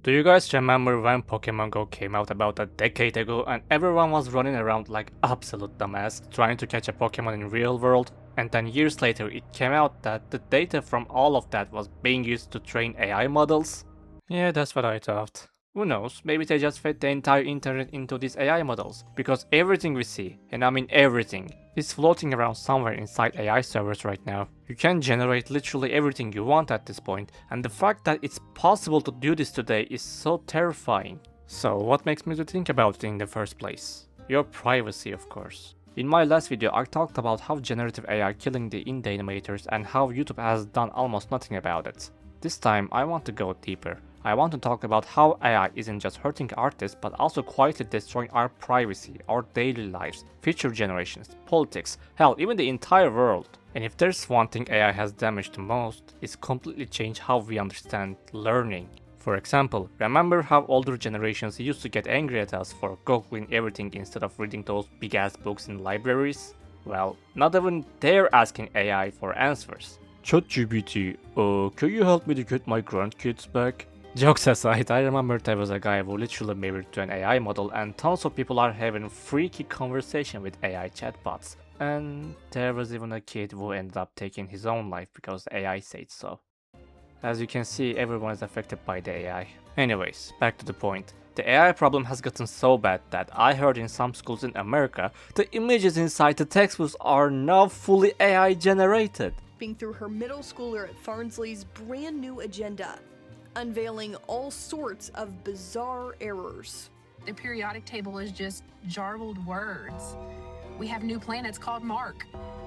Do you guys remember when Pokemon Go came out about a decade ago and everyone was running around like absolute dumbass trying to catch a Pokemon in real world? And then years later it came out that the data from all of that was being used to train AI models? Yeah, that's what I thought. Who knows, maybe they just fed the entire internet into these AI models, because everything we see, and I mean everything, is floating around somewhere inside AI servers right now. You can generate literally everything you want at this point, and the fact that it's possible to do this today is so terrifying. So what makes me to think about it in the first place? Your privacy, of course. In my last video I talked about how generative AI killing the indie animators and how YouTube has done almost nothing about it. This time I want to go deeper. I want to talk about how AI isn't just hurting artists but also quietly destroying our privacy, our daily lives, future generations, politics, hell, even the entire world. And if there's one thing AI has damaged the most, it's completely changed how we understand learning. For example, remember how older generations used to get angry at us for googling everything instead of reading those big ass books in libraries? Well, not even they're asking AI for answers. ChatGPT, can you help me to get my grandkids back? Jokes aside, I remember there was a guy who literally married to an AI model and tons of people are having freaky conversation with AI chatbots. And there was even a kid who ended up taking his own life because the AI said so. As you can see, everyone is affected by the AI. Anyways, back to the point. The AI problem has gotten so bad that I heard in some schools in America, the images inside the textbooks are now fully AI generated. Through her middle schooler at Farnsley's brand new agenda, unveiling all sorts of bizarre errors. The periodic table is just jarbled words. We have new planets called Mark.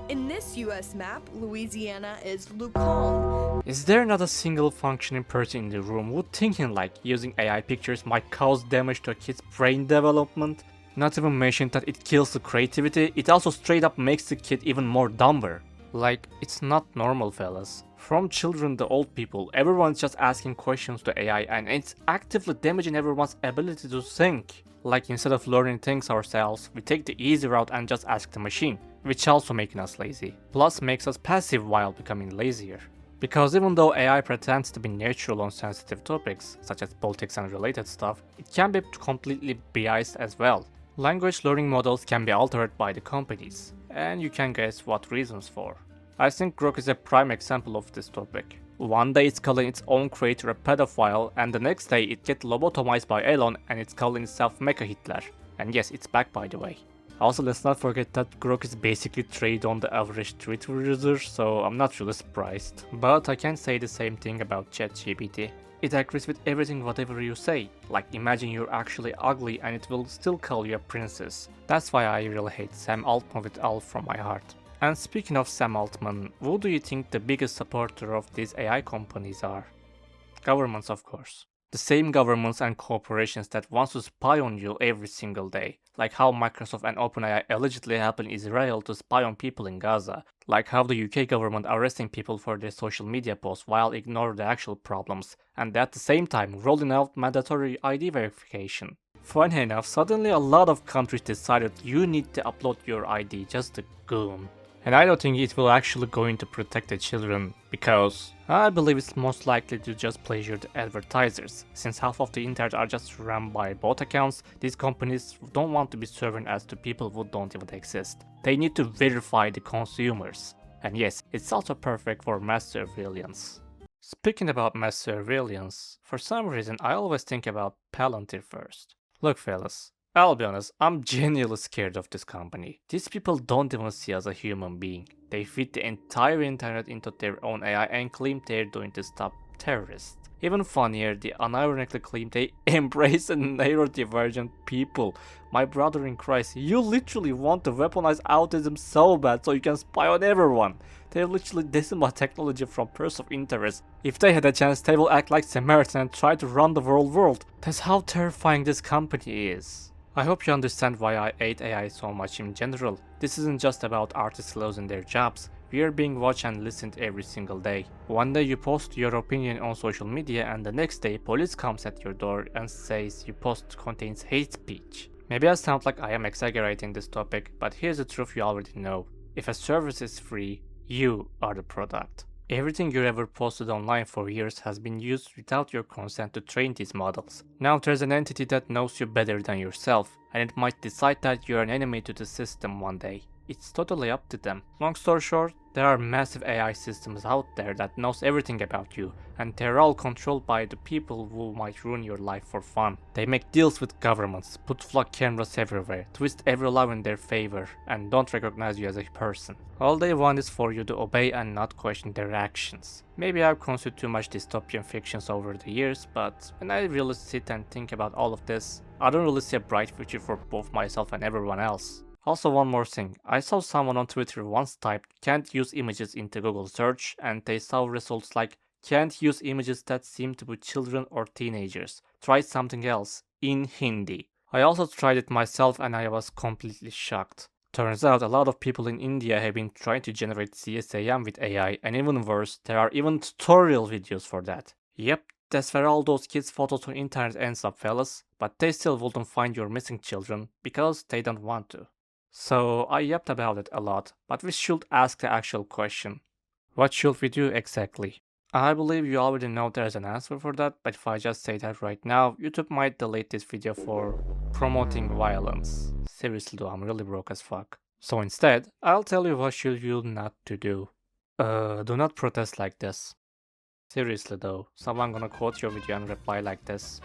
In this US map, Louisiana is Lucon. Is there not a single functioning person in the room who thinking like using AI pictures might cause damage to a kid's brain development? Not even mention that it kills the creativity, it also straight up makes the kid even more dumber. Like, it's not normal, fellas. From children to old people, everyone's just asking questions to AI and it's actively damaging everyone's ability to think. Like, instead of learning things ourselves, we take the easy route and just ask the machine, which also making us lazy. Plus makes us passive while becoming lazier. Because even though AI pretends to be neutral on sensitive topics, such as politics and related stuff, it can be completely biased as well. Language learning models can be altered by the companies, and you can guess what reasons for. I think Grok is a prime example of this topic. One day it's calling its own creator a pedophile, and the next day it gets lobotomized by Elon and it's calling itself Mecha Hitler. And yes, it's back by the way. Also, let's not forget that Grok is basically trained on the average Twitter user, so I'm not really surprised. But I can't say the same thing about ChatGPT. It agrees with everything whatever you say, like imagine you're actually ugly and it will still call you a princess. That's why I really hate Sam Altman with all from my heart. And speaking of Sam Altman, who do you think the biggest supporter of these AI companies are? Governments, of course. The same governments and corporations that wants to spy on you every single day. Like how Microsoft and OpenAI allegedly helping Israel to spy on people in Gaza. Like how the UK government arresting people for their social media posts while ignoring the actual problems. And at the same time rolling out mandatory ID verification. Funny enough, suddenly a lot of countries decided you need to upload your ID just to goon. And I don't think it will actually going to protect the children, because I believe it's most likely to just pleasure the advertisers. Since half of the internet are just run by bot accounts, these companies don't want to be serving ads to people who don't even exist. They need to verify the consumers. And yes, it's also perfect for mass surveillance. Speaking about mass surveillance, for some reason I always think about Palantir first. Look fellas, I'll be honest, I'm genuinely scared of this company. These people don't even see us as a human being. They feed the entire internet into their own AI and claim they're doing to stop terrorists. Even funnier, they unironically claim they embrace and neurodivergent people. My brother in Christ, you literally want to weaponize autism so bad so you can spy on everyone. They literally decimal technology from person of interest. If they had a chance, they will act like Samaritan and try to run the world. That's how terrifying this company is. I hope you understand why I hate AI so much in general. This isn't just about artists losing their jobs. We are being watched and listened every single day. One day you post your opinion on social media and the next day police comes at your door and says your post contains hate speech. Maybe I sound like I am exaggerating this topic, but here's the truth you already know. If a service is free, you are the product. Everything you ever posted online for years has been used without your consent to train these models. Now there's an entity that knows you better than yourself, and it might decide that you're an enemy to the system one day. It's totally up to them. Long story short, there are massive AI systems out there that knows everything about you, and they're all controlled by the people who might ruin your life for fun. They make deals with governments, put flock cameras everywhere, twist every law in their favor, and don't recognize you as a person. All they want is for you to obey and not question their actions. Maybe I've consumed too much dystopian fictions over the years, but when I really sit and think about all of this, I don't really see a bright future for both myself and everyone else. Also, one more thing, I saw someone on Twitter once typed "can't use images" into Google search, and they saw results like "can't use images that seem to be children or teenagers. Try something else" in Hindi. I also tried it myself and I was completely shocked. Turns out a lot of people in India have been trying to generate CSAM with AI, and even worse, there are even tutorial videos for that. Yep, that's where all those kids' photos on internet ends up, fellas, but they still wouldn't find your missing children because they don't want to. So I yapped about it a lot, but we should ask the actual question. What should we do exactly? I believe you already know there's an answer for that, but if I just say that right now, YouTube might delete this video for promoting violence. Seriously though, I'm really broke as fuck. So instead, I'll tell you what should you not to do. Do not protest like this. Seriously though, someone gonna quote your video and reply like this.